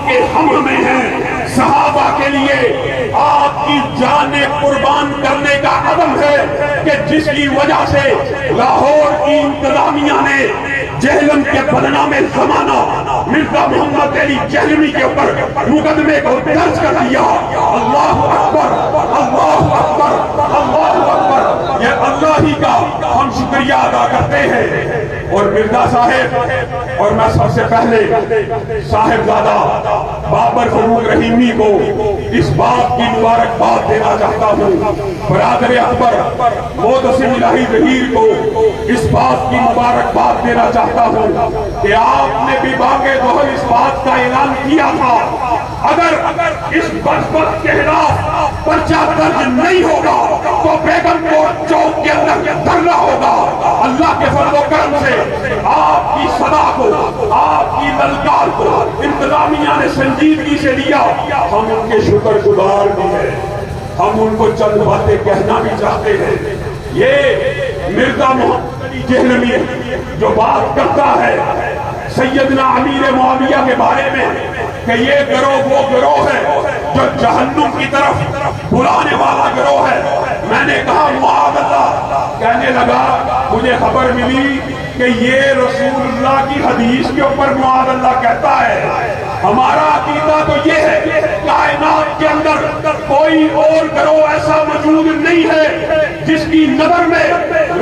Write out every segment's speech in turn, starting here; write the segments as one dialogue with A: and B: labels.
A: آپ کے ہم میں ہیں، صحابہ کے لیے آپ کی جانیں قربان کرنے کا عدم ہے کہ جس کی وجہ سے لاہور کی انتظامیہ نے جہلم کے بدنامِ زمانہ مرزا محمد علی جہلمی کے اوپر مقدمے کو درج کر دیا۔ اللہ اکبر، اللہ اکبر، اللہ اکبر۔ یہ اللہ ہی کا ہم شکریہ ادا کرتے ہیں۔ اور مرزا صاحب، اور میں سب سے پہلے صاحبزادہ بابر فروغ رحیمی کو اس بات کی مبارکباد دینا چاہتا ہوں، برادر اکبر محتسب الہی ظہیر کو اس بات کی مبارکباد دینا چاہتا ہوں کہ آپ نے بھی باغ دوہر اس بات کا اعلان کیا تھا اگر اس بدبخت کے خلاف پرچہ درج نہیں ہوگا تو بیگم کو چوک کے اندر دھرنا ہوگا۔ اللہ کے فضل و کرم سے آپ کی صدا کو، آپ کی للکار کو انتظامیہ نے سنجیدگی سے لیا۔ ہم ان کے شکر گزار بھی ہیں، ہم ان کو چند باتیں کہنا بھی چاہتے ہیں۔ یہ مرزا محمد علی جہلمی جو بات کرتا ہے سیدنا امیر معاویہ کے بارے میں کہ یہ گروہ وہ گروہ ہے جو جہنم کی طرف بلانے والا گروہ ہے، میں نے کہا معاذ اللہ، کہنے لگا مجھے خبر ملی کہ یہ رسول اللہ کی حدیث کے اوپر معاذ اللہ کہتا ہے۔ ہمارا عقیدہ تو یہ ہے کائنات کے اندر کوئی اور گروہ ایسا موجود نہیں ہے جس کی نظر میں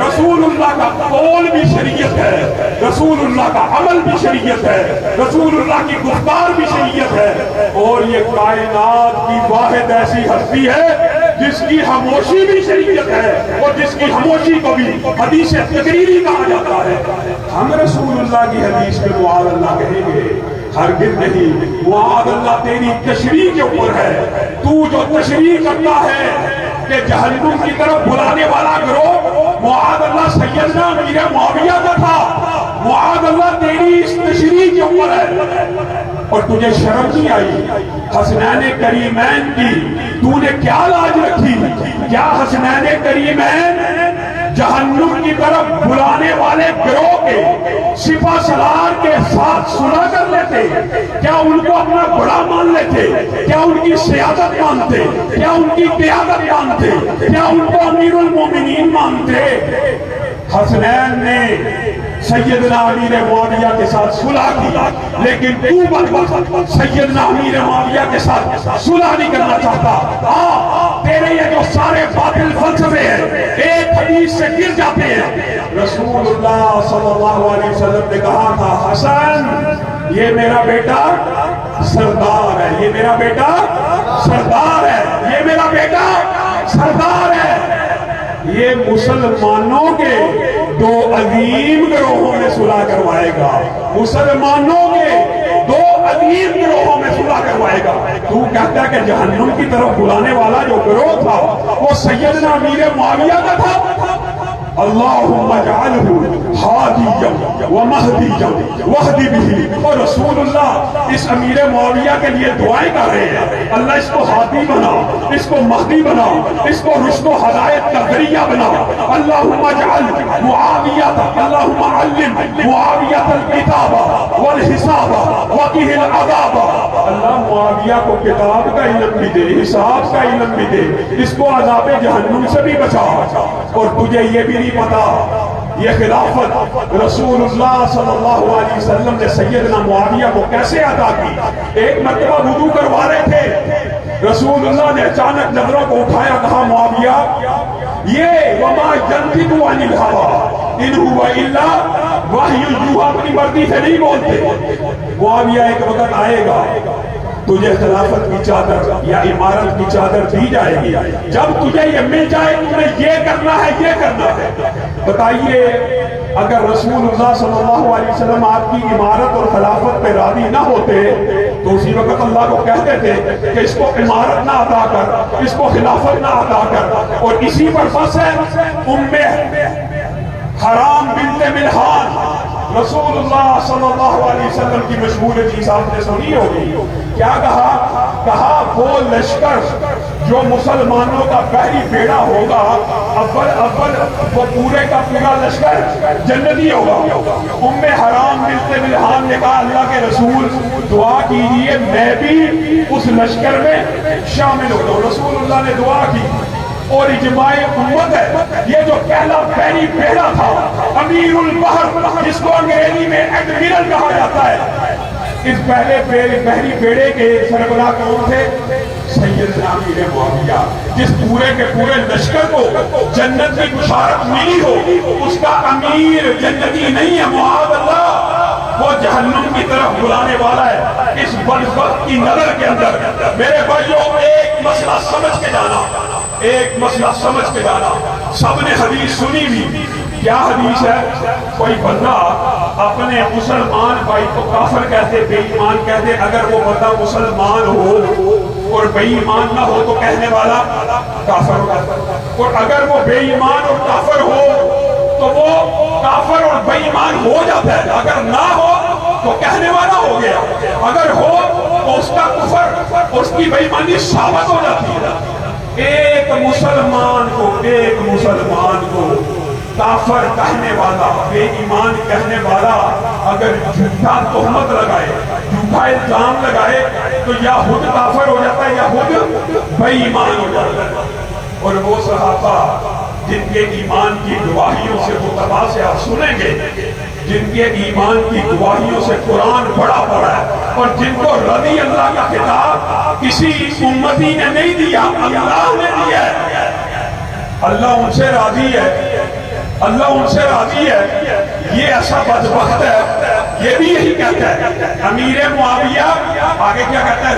A: رسول اللہ کا قول بھی شریعت ہے، رسول اللہ کا عمل بھی شریعت ہے، رسول اللہ کی گفتار بھی شریعت ہے، اور یہ کائنات کی واحد ایسی ہستی ہے جس کی خاموشی بھی شریعت ہے اور جس کی خاموشی کو بھی حدیث تقریری کہا جاتا ہے۔ ہم رسول اللہ کی حدیث میں معاذ اللہ کہیں گے؟ ہرگز نہیں۔ معاذ اللہ تیری تشریح کے اوپر ہے، تو جو تشریح کرتا ہے کہ جہنم کی طرف بلانے والا گروہ معاذ اللہ سیدنا امیر معاویہ کا تھا، معاذ اللہ تیری اس تشریح کے اوپر ہے۔ اور تجھے شرم نہیں آئی حسنین کریمین کی؟ تو نے کیا لاج رکھی؟ کیا حسنین کریمین جہنم کی طرف بلانے والے گروہ کے سپہ سالار کے ساتھ صلح کر لیتے؟ کیا ان کو اپنا بڑا مان لیتے؟ کیا ان کی سیادت مانتے؟ کیا ان کی قیادت مانتے؟ کیا ان کو امیر المومنین مانتے؟ حسنین نے سیدنا امیر معاویہ کے ساتھ صلح کی، لیکن تو بدبخت سیدنا امیر معاویہ کے ساتھ صلح نہیں کرنا چاہتا۔ تیرے یہ جو سارے باطل فلسفے ہیں ایک حدیث سے گر جاتے ہیں۔ رسول اللہ صلی اللہ علیہ وسلم نے کہا تھا حسن یہ میرا بیٹا سردار ہے، یہ میرا بیٹا سردار ہے، یہ میرا بیٹا سردار ہے۔ یہ مسلمانوں کے دو عظیم گروہوں میں صلح کروائے گا، مسلمانوں کے دو عظیم گروہوں میں صلح کروائے گا۔ تو کہتا ہے کہ جہنم کی طرف بلانے والا جو گروہ تھا وہ سیدنا امیر معاویہ کا تھا۔ اللہم اجعلہ ہادیا ومہدیا واہد بہ۔ اور رسول اللہ اس امیر معاویہ کے لیے دعائیں کر رہے ہیں، اللہ اس کو ہادی بنا، اس کو مہدی بنا، اس کو رشد و ہدایت کا ذریعہ بنا۔ اللہم اجعل معاویہ، اللہم علم معاویہ الکتاب والحساب وقہ العذاب۔ اللہ معاویہ کو کتاب کا علم بھی دے، حساب کا علم بھی دے، اس کو عذاب جہنم سے بھی بچا۔ اور تجھے یہ بھی نہیں پتا یہ خلافت رسول اللہ صلی اللہ علیہ وسلم نے سیدنا معاویہ کو کیسے عطا کی۔ ایک مرتبہ وضو کروا رہے تھے، رسول اللہ نے اچانک نظروں کو اٹھایا، کہا معاویہ یہ وما ينطق عن الهوى ان هو الا وحی یوحی، اپنی مرضی سے نہیں بولتے۔ معاویہ ایک وقت آئے گا تجھے خلافت کی چادر یا امارت کی چادر دی جائے گی، جب تجھے یہ مل جائے تمہیں یہ کرنا ہے، یہ کرنا ہے۔ بتائیے اگر رسول اللہ صلی اللہ علیہ وسلم آپ کی امارت اور خلافت پہ راضی نہ ہوتے تو اسی وقت اللہ کو کہتے تھے کہ اس کو امارت نہ عطا کر، اس کو خلافت نہ عطا کر۔ اور اسی پر بس ہے حرام بنت ملحان، رسول اللہ صلی اللہ علیہ وسلم کی مشہور حدیث آپ نے سنی ہوگی، کیا کہا کہا وہ لشکر جو مسلمانوں کا پہلی بیڑا ہوگا اول وہ پورے کا پورا لشکر جنتی ہوگا۔ ام حرام بنت ملحان نے کہا اللہ کے رسول دعا کیجئے میں بھی اس لشکر میں شامل ہو جاؤں۔ رسول اللہ نے دعا کی اور اجماع امت ہے یہ جو پہلا پہلی بیڑا تھا امیر البحر جس کو انگریزی میں ایڈمرل کہا جاتا ہے، اس پہلی بیڑے کے سربراہ کون تھے؟ سیدنا امیر معاویہ، جس پورے کے پورے لشکر کو جنت کی بشارت ملی ہو اس کا امیر جنتی نہیں ہے معاذ اللہ، وہ جہنم کی طرف بلانے والا ہے۔ اس بدبخت کی نظر کے اندر میرے بھائیوں ایک مسئلہ سمجھ کے جانا، ایک مسئلہ سمجھ کے جانا، سب نے حدیث سنی بھی، کیا حدیث ہے؟ کوئی بندہ اپنے مسلمان بھائی کو کافر کہتے بے ایمان کہتے، اگر وہ بندہ مسلمان ہو اور بے ایمان نہ ہو تو کہنے والا کافر ہوگا، اور اگر وہ بے ایمان اور کافر ہو تو وہ کافر اور بے ایمان ہو جاتا ہے، اگر نہ ہو تو کہنے والا ہو گیا، اگر ہو تو اس کا کفر اس کی بے ایمانی ثابت ہو جاتی ہے۔ ایک مسلمان کو کافر کہنے والا بے ایمان کہنے والا اگر جھوٹا تہمت لگائے، جھوٹا الزام لگائے تو یا خود کافر ہو جاتا ہے یا خود بے ایمان ہو جاتا ہے۔ اور وہ صحابہ جن کے ایمان کی گواہیوں سے متبع سے آپ سنیں گے، جن کے ایمان کی گواہیوں سے قرآن بڑا پڑا ہے اور جن کو رضی اللہ کا خطاب کسی امتی نے نہیں دیا، اللہ نے دیا ہے، اللہ ان سے راضی ہے، اللہ ان سے راضی ہے۔ یہ ایسا بدبخت ہے یہ بھی یہی کہتا ہے امیر معاویہ آگے کیا کہتا ہے؟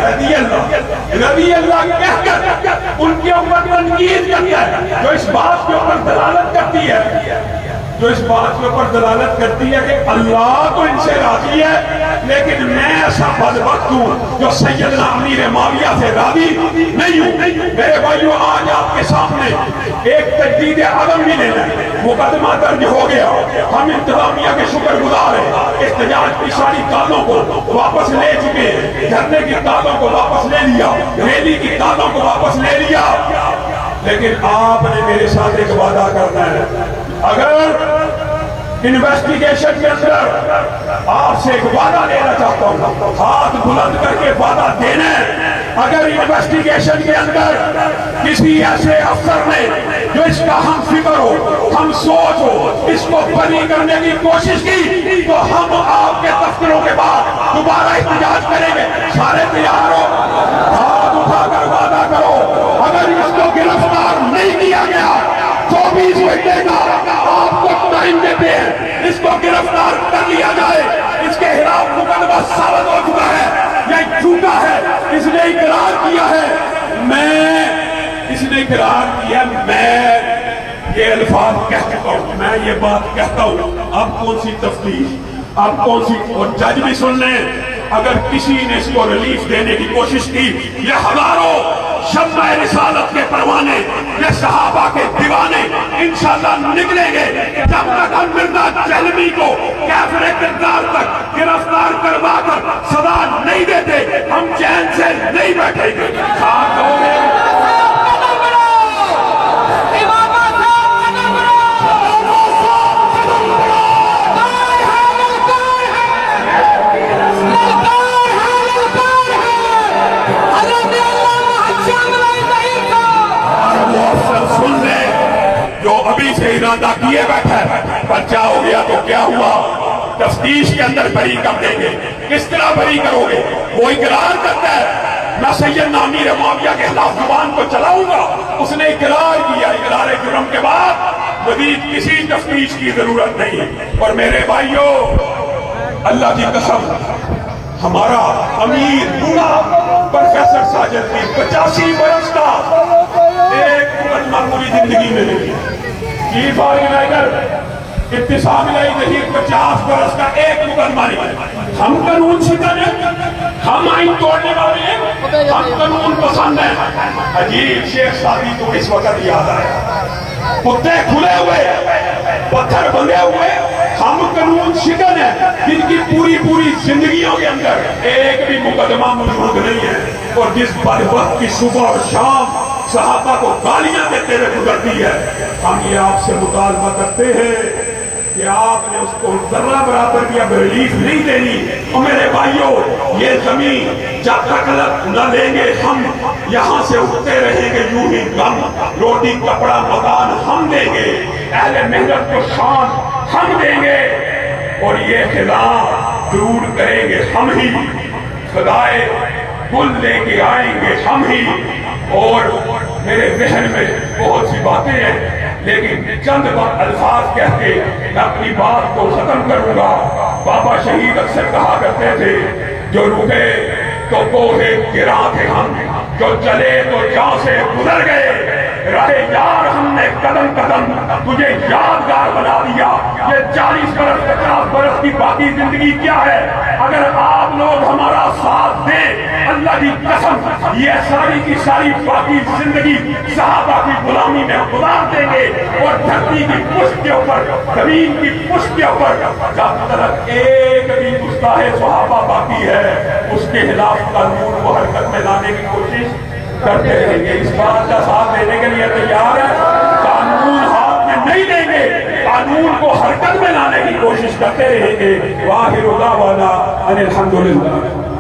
A: رضی اللہ کہہ کر ان کے اوپر تنقید کرتا ہے، جو اس بات کے اوپر دلالت کرتی ہے کہ اللہ تو ان سے راضی ہے لیکن میں ایسا بدبخت ہوں جو سیدنا امیر معاویہ سے راضی نہیں ہوں۔ میرے بھائیو آج آپ کے سامنے ایک تجدید عدم بھی لینا ہے، مقدمہ درج ہو گیا، ہم انتظامیہ کے شکر گزار ہیں، احتجاج کی ساری کالوں کو واپس لے چکے ہیں، دھرنے کی کالوں کو واپس لے لیا، ریلی کی کالوں کو واپس لے لیا، لیکن آپ نے میرے ساتھ ایک وعدہ کرنا ہے، اگر انویسٹیگیشن کے اندر آپ سے ایک وعدہ لینا چاہتا ہوں، ہاتھ بلند کر کے وعدہ دینا ہے، اگر انویسٹیگیشن کے اندر کسی ایسے افسر نے جو اس کا ہم فکر ہو، ہم سوچ ہو، اس کو بری کرنے کی کوشش کی تو ہم آپ کے دفتروں کے بعد دوبارہ احتجاج کریں گے۔ سارے تیار ہو؟ ہاتھ اٹھا کر وعدہ کرو اگر اس کو گرفتار نہیں کیا گیا 24 گھنٹے کا آپ کو ٹائم دیتے ہیں، اس کو گرفتار کر لیا جائے، اس کے خلاف مقدمہ ثابت ہو چکا ہے، یہ جھوٹا ہے، اس نے اقرار کیا ہے، میں یہ الفاظ کہہ چکا ہوں، میں یہ بات کہتا ہوں، اب کون سی تفتیش، اب کون سی، اور جج بھی سن لیں، اگر کسی نے اس کو ریلیف دینے کی کوشش کی، یہ ہزاروں شمع رسالت کے پروانے، یہ صحابہ کے دیوانے انشاءاللہ نکلیں گے، جب تک ہم مرزا جہلمی کو کافر کردار تک گرفتار کروا کر سزا نہیں دیتے ہم چین سے نہیں بیٹھیں گے۔ خاک ہو گئے ابھی سے ارادہ کیے بیٹھا ہے، بچہ ہو گیا تو کیا ہوا، تفتیش کے اندر بری کر دیں گے، کس طرح بری کرو گے؟ وہ اقرار کرتا ہے میں سیدنا امیر معاویہ کے خلاف زبان کو چلاؤں گا، اس نے اقرار کیا، اقرار جرم کے بعد مزید کسی تفتیش کی ضرورت نہیں۔ اور میرے بھائیوں اللہ کی قسم ہمارا امیر بوڑھا پروفیسر ساجد کی 85 برس کا ایک مقدمہ پوری زندگی میں نہیں، چیف آرگنائزر ابتسام الہی ظہیر 50 برس کا ایک مقدمہ نہیں۔ ہم قانون سیکھنے، ہم آئین توڑنے والے ہیں، ہم قانون پسند ہیں۔ عجیب شیخ سادی تو اس وقت یاد آیا، کتے کھلے ہوئے، پتھر بندے ہوئے، ہم قانون شکن ہے جن کی پوری پوری زندگیوں کے اندر ایک بھی مقدمہ موجود نہیں ہے، اور جس بدبخت کی صبح اور شام صحابہ کو گالیاں دیتے ہوئے گزرتی ہے، ہم یہ آپ سے مطالبہ کرتے ہیں کہ آپ نے اس کو ذرہ برابر بھی اب ریلیف نہیں دینی۔ اور میرے بھائیوں، یہ زمین جب تک نہ لیں گے ہم یہاں سے اٹھتے رہیں گے یوں ہی غم، روٹی کپڑا مکان ہم دیں گے، اہل محنت کو شان ہم دیں گے، اور یہ خلا دور کریں گے ہم ہی، خدائے گل لے کے آئیں گے ہم ہی۔ اور میرے ذہن میں بہت سی باتیں ہیں، لیکن چند الفاظ کہہ کے میں اپنی بات کو ختم کروں گا۔ بابا شہید اکثر کہا کرتے تھے، جو رکے تو کوہ گراں تھے ہم، جو چلے تو جاں سے گزر گئے، رہے یار ہم نے قدم قدم تجھے یادگار بنا دیا۔ یہ 40 برس 50 برس کی باقی زندگی کیا ہے؟ اگر آپ لوگ ہمارا ساتھ دیں، اللہ کی قسم یہ ساری کی ساری باقی زندگی صحابہ کی غلامی میں گزار دیں گے، اور دھرتی کی پشت کے اوپر، زمین کی پشت کے اوپر جب تک ایک بھی گستاخ صحابہ باقی ہے، اس کے خلاف قانون کو حرکت میں لانے کی کوشش کرتے رہیں گے۔ اس بات کا ساتھ دینے کے لیے تیار ہے؟ قانون ہاتھ میں نہیں دیں گے، قانون کو حرکت میں لانے کی کوشش کرتے رہیں گے۔ وآخر دعوانا ان الحمدللہ۔